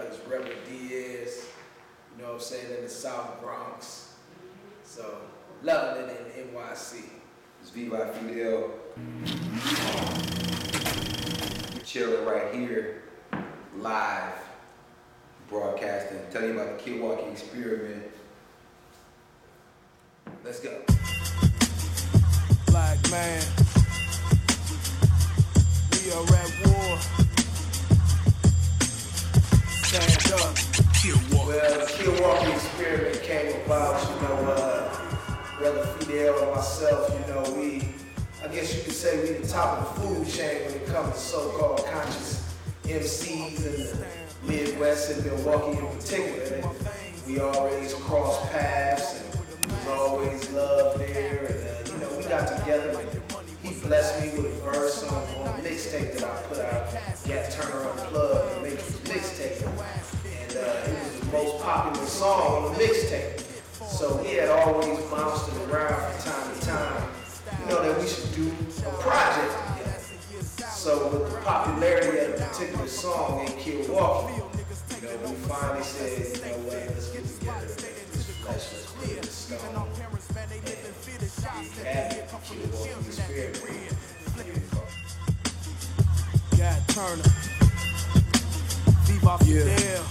It's Reverend Diaz, you know what I'm saying, in the South Bronx. So, loving it in NYC. It's VY Fidel. We're chilling right here, live, broadcasting. Tell you about the Killwaukee Experiment. Let's go. Black man, we are at war. Stand up. Well, the Killwaukee Experiment came about, you know, Brother Fidel and myself, you know, I guess you could say we the top of the food chain when it comes to so-called conscious MCs in the Midwest and Milwaukee in particular. And we always crossed paths and we was always loved there. And, you know, we got together and he blessed me with a verse on a mixtape that I put out, Gat Turner Unplugged, and make mixtape. And it was the most popular song on the mixtape. So he had always bounced it around from time to time, you know, that we should do a project together. So with the popularity of a particular song in Killwaukee, you know, we finally said, you know what, let's get together and make this flesh, let's put it in stone. And we had it, Killwaukee Experiment. Gat Turner, Viva Fidel,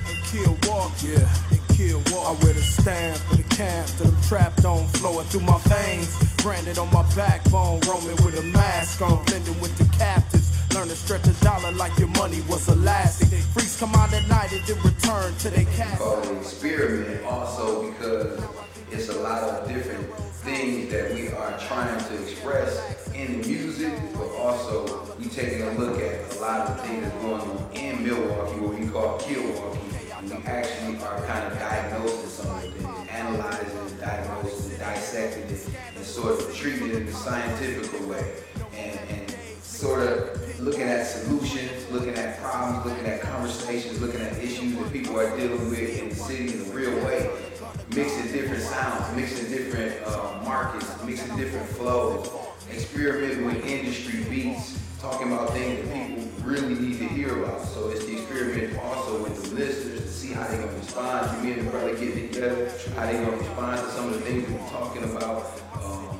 and Killwaukee. Yeah. I wear the stamp for the camp till I'm trapped on, flowing through my veins, branded on my backbone, roaming with a mask on, blending with the captives. Learn to stretch a dollar like your money was elastic. Freaks come out at night and then return to their cast. Called an experiment also because it's a lot of different things that we are trying to express in the music, but also we taking a look at a lot of things that's going on in Milwaukee, what we call Killwaukee. We actually are kind of diagnosing some of the things, analyzing and diagnosing and dissecting it and sort of treating it in a scientific way and sort of looking at solutions, looking at problems, looking at conversations, looking at issues that people are dealing with in the city in a real way, mixing different sounds, mixing different markets, mixing different flows, experimenting with industry beats, talking about things that people really need to hear about. So it's the experiment also with the listeners to see how they're going to respond to me and the brother getting together, how they're going to respond to some of the things that we're talking about,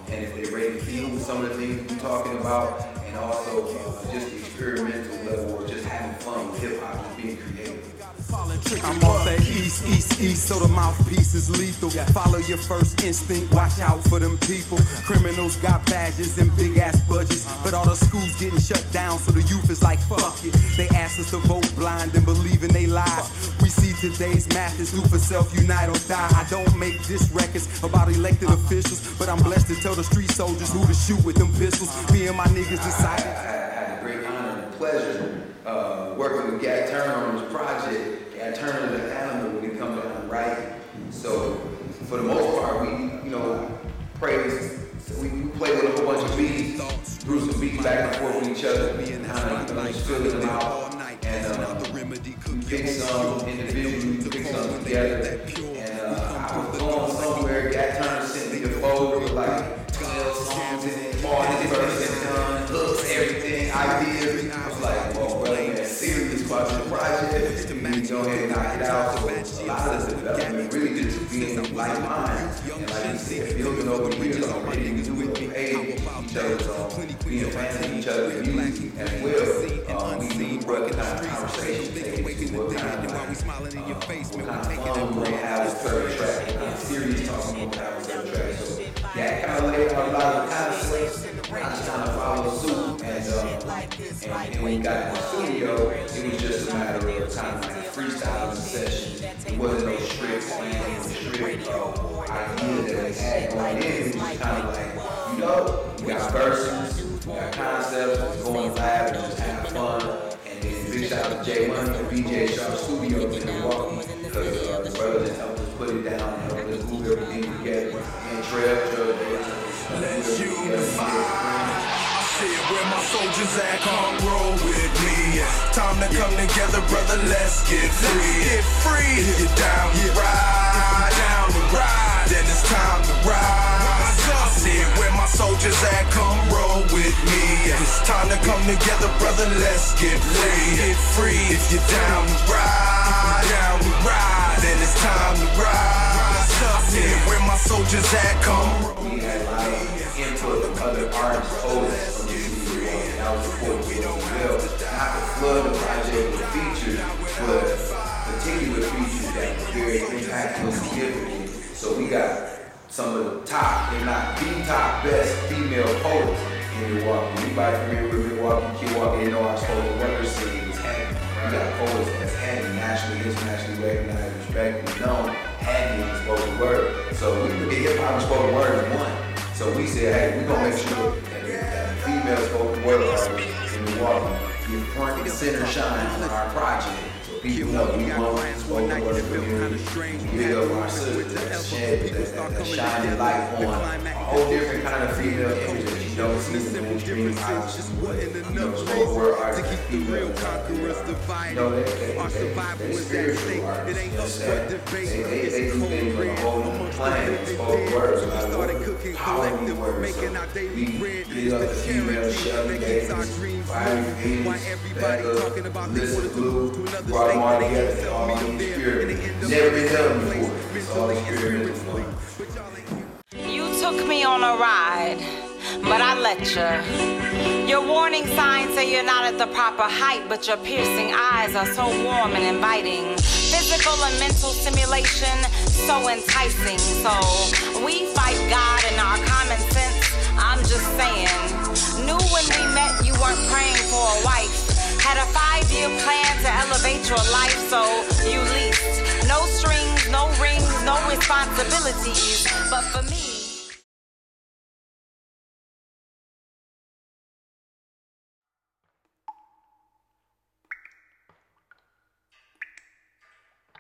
and if they're ready to deal with some of the things we're talking about, and also just the experimental level or just having fun with hip-hop, just being creative. I'm off that east, so the mouthpiece is lethal. Follow your first instinct, watch out for them people. Criminals got badges and big ass budgets, but all the schools getting shut down, so the youth is like, fuck it. They ask us to vote blind and believe in they lies. We see today's math is do for self, unite or die. I don't make diss records about elected officials, but I'm blessed to tell the street soldiers who to shoot with them pistols. Me and my niggas decided. I had a great honor and pleasure working with Gat Turner on this project. Gat Turner is an animal when it comes down to writing. So for the most part, we, you know, praise. We play with a whole bunch of beats, threw some beats back and forth with each other, kind of filling them out, and we picked some individually, we picked some together, and I was going somewhere. Gat Turner sent me the folder with like 12 songs in it, all his verses done, hooks, everything, ideas. I was like, whoa, brother, man, serious about the project. You go ahead and knock it out. So a lot of the development really just being like minds. And like you said, building over the years already, we do it, pay each other's being fans of each other's music as well. We brought the kind of conversation to what kind of fun we're going to have with third track, what kind of serious talking we're going to have with third track. So that kind of laid out a lot of the concepts. I just kind of followed suit, and when we got in the studio, it was just a matter of kind of like a freestyling session. It wasn't no strict plan, no strict idea that we had going in. It was just kind of like, you know, we got verses, we got concepts, let's go on live and just have fun. And then big shout out to J Money and BJ Sharp Studios in Milwaukee, because the brothers helped us put it down and helped us move everything together. And Trail, let's unify. I said where my soldiers at, come roll with me. Time to come together, brother, let's get free. If you're down to ride, then it's time to ride. I said, where my soldiers at, come roll with me. It's time to come together, brother, let's get free. If you're down to ride, then it's time to rise. I said, where my soldiers at, come roll. We had a lot of input from other artists, poets from the city, and that was important to us as well. Not to flood the project with features, but particular features that were very impactful and significant. So we got some of the top, if not the top best female poets in Milwaukee. Anybody familiar with Milwaukee, Killwaukee, they know our spoken word scene is heavy. We got poets that's heavy, nationally, internationally recognized, respected, and known, heavy in spoken word. So we look at hip-hop and spoken word as one. So we said, hey, we're gonna make sure that the female spoken word artists in Milwaukee get front and center shine on our project. People know we want spoken word community. We big up our sisters that shed that shining light on a whole different kind of female image that you don't see in the mainstream artists. You know, spoken word artists that female, you know, they spiritual artists. You know what I'm saying? They do things on a whole new plane. Spoken words, like power in words. So we get up the female Shelly Davis, Fire Venus, Becca, Listen Blue, brought them all together, all on the Xperiment. Never been done before. It's all experimental. You took me on a ride, but I let you. Your warning signs say you're not at the proper height, but your piercing eyes are so warm and inviting. Physical and mental stimulation, so enticing. So we fight God and our common sense. I'm just saying. Knew when we met you weren't praying for a wife. Had a 5-year plan to elevate your life, so you leased. No strings, no rings, no responsibilities. But for me,